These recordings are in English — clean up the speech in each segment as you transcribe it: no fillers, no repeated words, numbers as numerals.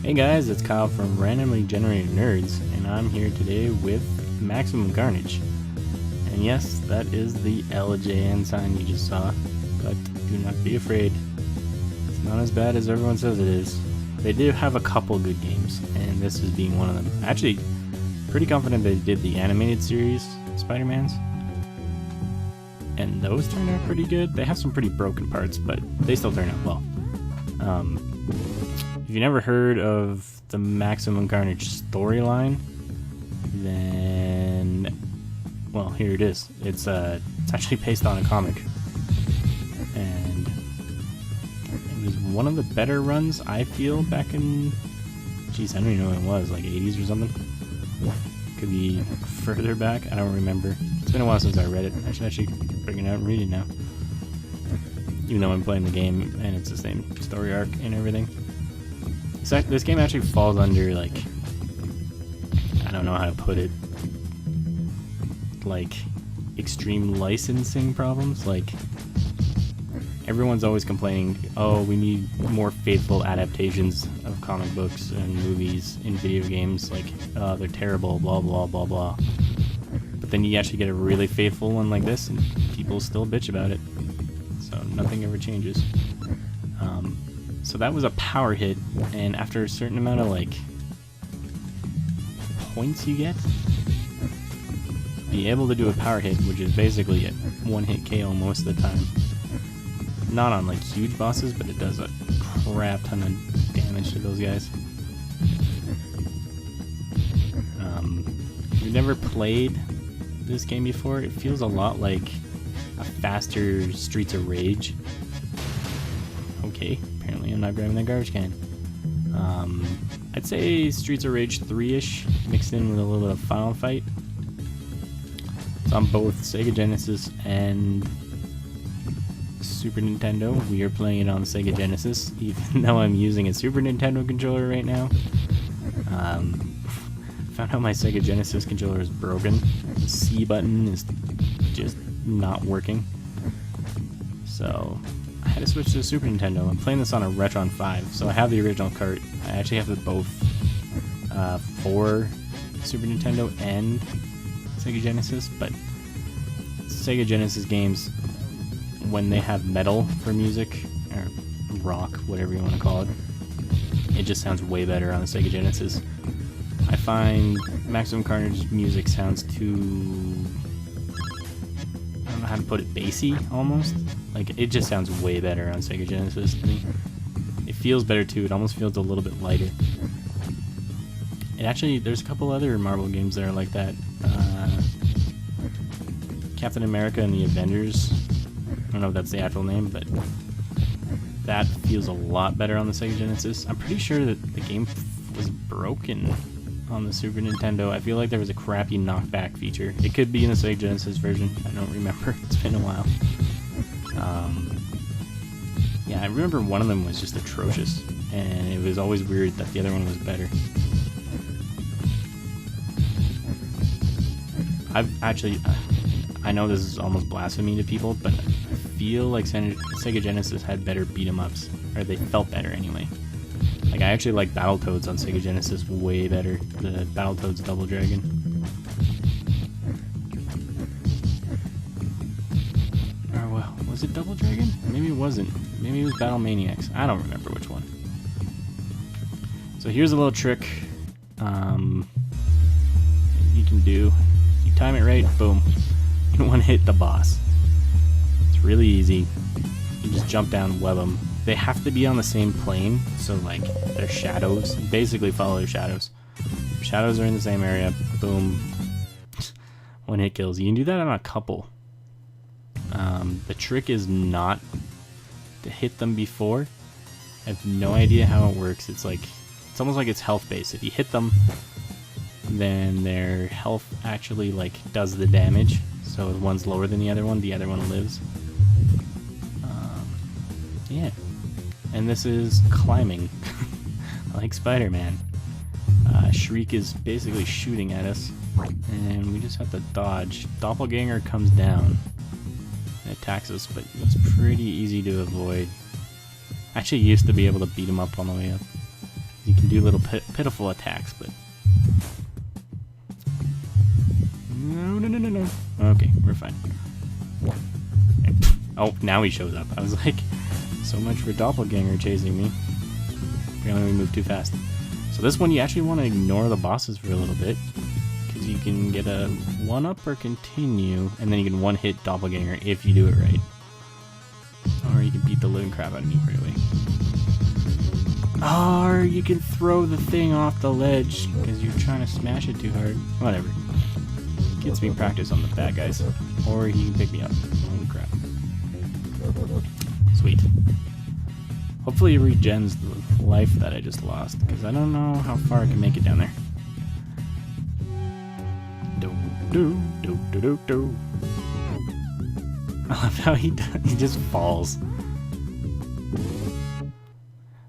Hey guys, it's Kyle from Randomly Generated Nerds, and I'm here today with Maximum Carnage. And yes, that is the LJN sign you just saw, but do not be afraid. It's not as bad as everyone says it is. They do have a couple good games, and this is being one of them. Actually, pretty confident they did the animated series, Spider-Man's. And those turned out pretty good. They have some pretty broken parts, but they still turn out well. If you've never heard of the Maximum Carnage storyline, then, well, here it is. It's actually based on a comic, and it was one of the better runs, I feel, back in, geez, I don't even know when it was, like 80s or something. Could be further back, I don't remember. It's been a while since I read it. I should actually bring it out and read it now. Even though I'm playing the game and it's the same story arc and everything. This game actually falls under, like, I don't know how to put it, like, extreme licensing problems. Like, everyone's always complaining, oh, we need more faithful adaptations of comic books and movies in video games, like, they're terrible, blah, blah, blah, blah. But then you actually get a really faithful one like this, and people still bitch about it. So nothing ever changes. So that was a power hit, and after a certain amount of, like, points you get, be able to do a power hit, which is basically a one-hit KO most of the time. Not on, like, huge bosses, but it does a crap ton of damage to those guys. If you've never played this game before, it feels a lot like a faster Streets of Rage. Okay, apparently I'm not grabbing that garbage can. I'd say Streets of Rage 3-ish, mixed in with a little bit of Final Fight. It's on both Sega Genesis and Super Nintendo. We are playing it on the Sega Genesis, even though I'm using a Super Nintendo controller right now. Found out my Sega Genesis controller is broken. The C button is just not working. So I had to switch to the Super Nintendo. I'm playing this on a Retron 5, so I have the original cart. I actually have it both for Super Nintendo and Sega Genesis, but Sega Genesis games, when they have metal for music, or rock, whatever you want to call it, it just sounds way better on the Sega Genesis. I find Maximum Carnage's music sounds too, I don't know how to put it, bassy almost. Like, it just sounds way better on Sega Genesis to me. It feels better too, it almost feels a little bit lighter. It actually, there's a couple other Marvel games that are like that. Captain America and the Avengers, I don't know if that's the actual name, but that feels a lot better on the Sega Genesis. I'm pretty sure that the game was broken on the Super Nintendo. I feel like there was a crappy knockback feature. It could be in the Sega Genesis version. I don't remember. It's been a while. Yeah, I remember one of them was just atrocious, and it was always weird that the other one was better. I know this is almost blasphemy to people, but I feel like Sega Genesis had better beat-em-ups, or they felt better anyway. Like, I actually like Battletoads on Sega Genesis way better, the Battletoads Double Dragon. Or, well, was it Double Dragon? Maybe it wasn't. Maybe it was Battle Maniacs. I don't remember which one. So here's a little trick you can do. You time it right, boom. You don't want to hit the boss. It's really easy. You just jump down and web them. They have to be on the same plane, so, like, their shadows, basically follow their shadows. Shadows are in the same area, boom, one hit kills. You can do that on a couple. The trick is not to hit them before. I have no idea how it works. It's almost like it's health based. If you hit them, then their health actually, like, does the damage. So if one's lower than the other one lives. Yeah. And this is climbing, like Spider-Man. Shriek is basically shooting at us, and we just have to dodge. Doppelganger comes down and attacks us, but it's pretty easy to avoid. I actually used to be able to beat him up on the way up. You can do little pitiful attacks, but... No. Okay, we're fine. Oh, now he shows up. I was like, so much for Doppelganger chasing me. Apparently we moved too fast. So this one, you actually want to ignore the bosses for a little bit, because you can get a 1-up or continue, and then you can one-hit Doppelganger if you do it right. Or you can beat the living crap out of me right away. Or you can throw the thing off the ledge, because you're trying to smash it too hard. Whatever. Gets me practice on the bad guys. Or he can pick me up. Holy crap. Sweet. Hopefully it regens the life that I just lost, because I don't know how far I can make it down there. Do. I love how he just falls.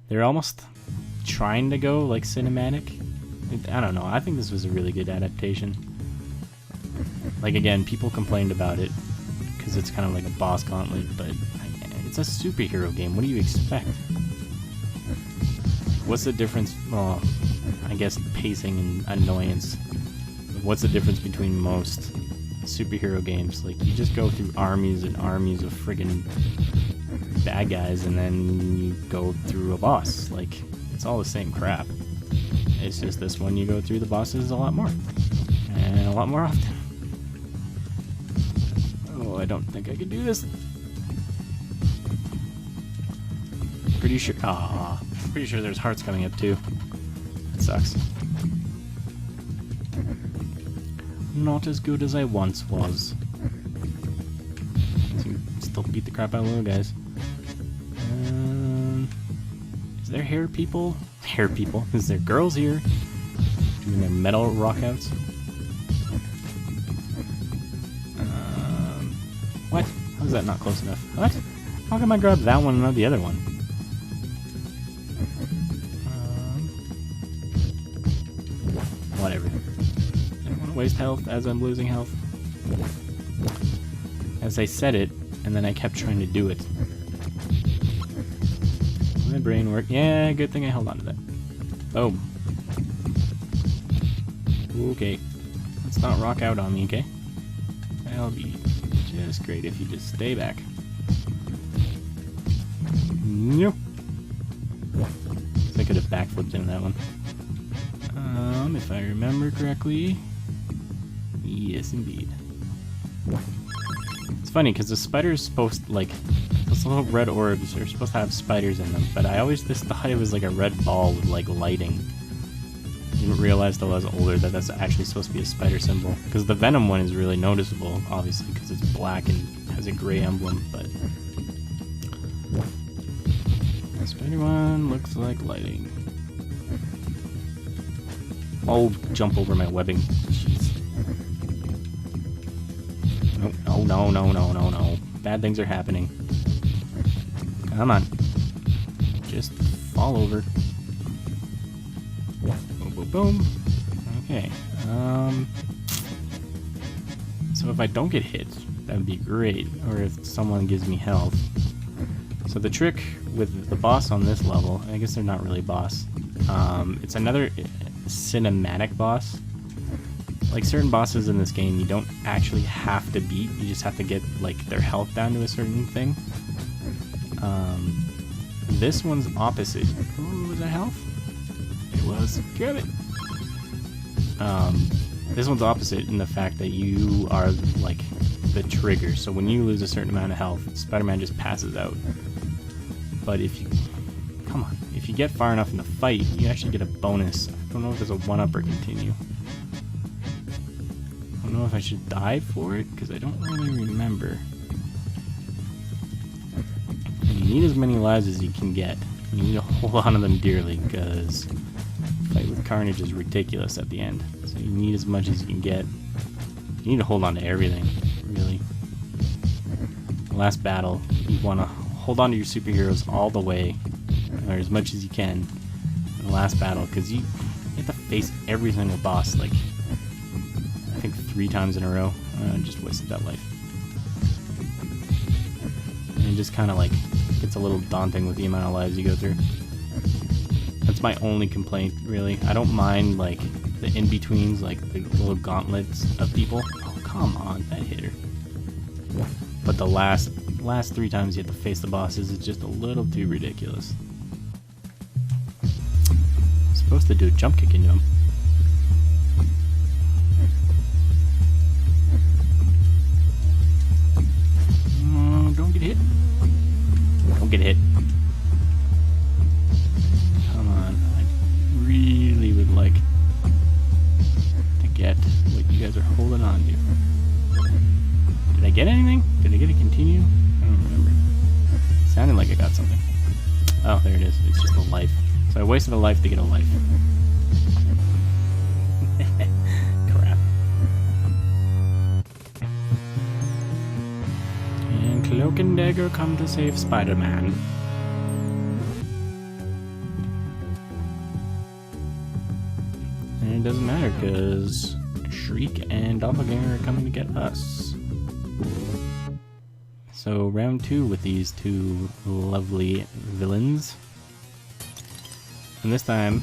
They're almost trying to go like cinematic. I don't know. I think this was a really good adaptation. Like, again, people complained about it because it's kind of like a boss gauntlet, but it's a superhero game. What do you expect? What's the difference? Well, I guess pacing and annoyance. What's the difference between most superhero games? Like, you just go through armies and armies of friggin' bad guys, and then you go through a boss. Like, it's all the same crap. It's just this one you go through the bosses a lot more. And a lot more often. Oh, I don't think I can do this. Pretty sure there's hearts coming up too. That sucks. Not as good as I once was. Still beat the crap out of little guys. Is there hair people? Hair people? Is there girls here doing their metal rockouts? What? How is that not close enough? What? How come I grab that one and not the other one? Whatever. I don't want to waste health as I'm losing health. As I said it, and then I kept trying to do it. My brain worked. Yeah, good thing I held on to that. Boom. Okay. Let's not rock out on me, okay? That'll be just great if you just stay back. Nope. I could have backflipped in that one. If I remember correctly. Yes, indeed. It's funny because the spiders supposed to, like, those little red orbs are supposed to have spiders in them, but I always just thought it was like a red ball with like lighting. Didn't realize till I was older that that's actually supposed to be a spider symbol. Because the Venom one is really noticeable, obviously, because it's black and has a gray emblem, but the spider one looks like lighting. Oh, jump over my webbing. Jeez. No. Bad things are happening. Come on. Just fall over. Boom. Okay. So if I don't get hit, that would be great. Or if someone gives me health. So the trick with the boss on this level, I guess they're not really boss. It's another cinematic boss. Like certain bosses in this game, you don't actually have to beat. You just have to get like their health down to a certain thing. This one's opposite. Ooh, was that health? It was. Grab it. This one's opposite in the fact that you are like the trigger. So when you lose a certain amount of health, Spider-Man just passes out. But if you if you get far enough in the fight, you actually get a bonus. I don't know if there's a 1-up or continue. I don't know if I should die for it because I don't really remember. You need as many lives as you can get. You need to hold on to them dearly because the fight with Carnage is ridiculous at the end. So you need as much as you can get. You need to hold on to everything, really. The last battle, you want to hold on to your superheroes all the way, or as much as you can in the last battle, because you have to face every single boss, like, I think 3 times in a row. I just wasted that life. And it just kind of, like, gets a little daunting with the amount of lives you go through. That's my only complaint, really. I don't mind, like, the in-betweens, like the little gauntlets of people. Oh, come on, that hit her. But the last 3 times you have to face the bosses is just a little too ridiculous. I'm supposed to do a jump kick into him. Don't get hit. Don't get hit. Come on. I really would like to get what you guys are holding on to. Did I get anything? Did I get a continue? I don't remember. It sounded like I got something. Oh, there it is. It's just a life. So I wasted a life to get a life. Crap. And Cloak and Dagger come to save Spider-Man. And it doesn't matter because Shriek and Doppelganger are coming to get us. So round 2 with these 2 lovely villains. And this time,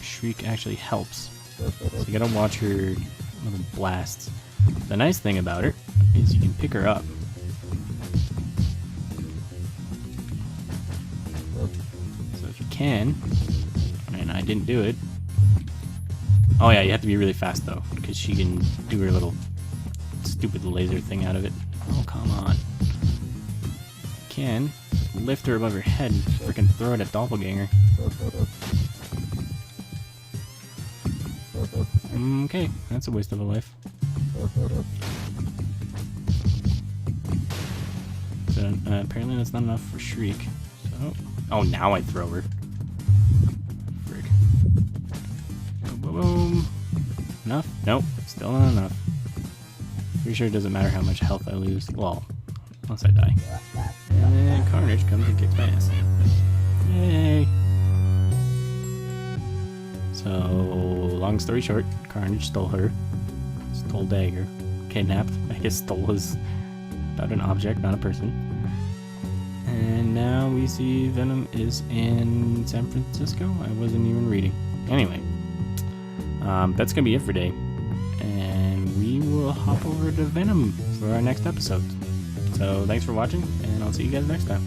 Shriek actually helps. So you gotta watch her little blasts. The nice thing about her is you can pick her up. So if you can, and I didn't do it. Oh yeah, you have to be really fast though, because she can do her little stupid laser thing out of it. Oh, come on. Can lift her above her head and freaking throw it at Doppelganger. Okay, that's a waste of a life. So, apparently that's not enough for Shriek. So, oh, now I throw her. Frick. Boom, boom, boom. Enough? Nope, still not enough. Pretty sure it doesn't matter how much health I lose. Well, unless I die. And then Carnage comes and kicks my ass. Yay! So, long story short, Carnage stole her. Stole Dagger. Kidnapped. I guess stole is about an object, not a person. And now we see Venom is in San Francisco. I wasn't even reading. Anyway, that's gonna be it for today. And we will hop over to Venom for our next episode. So thanks for watching, and I'll see you guys next time.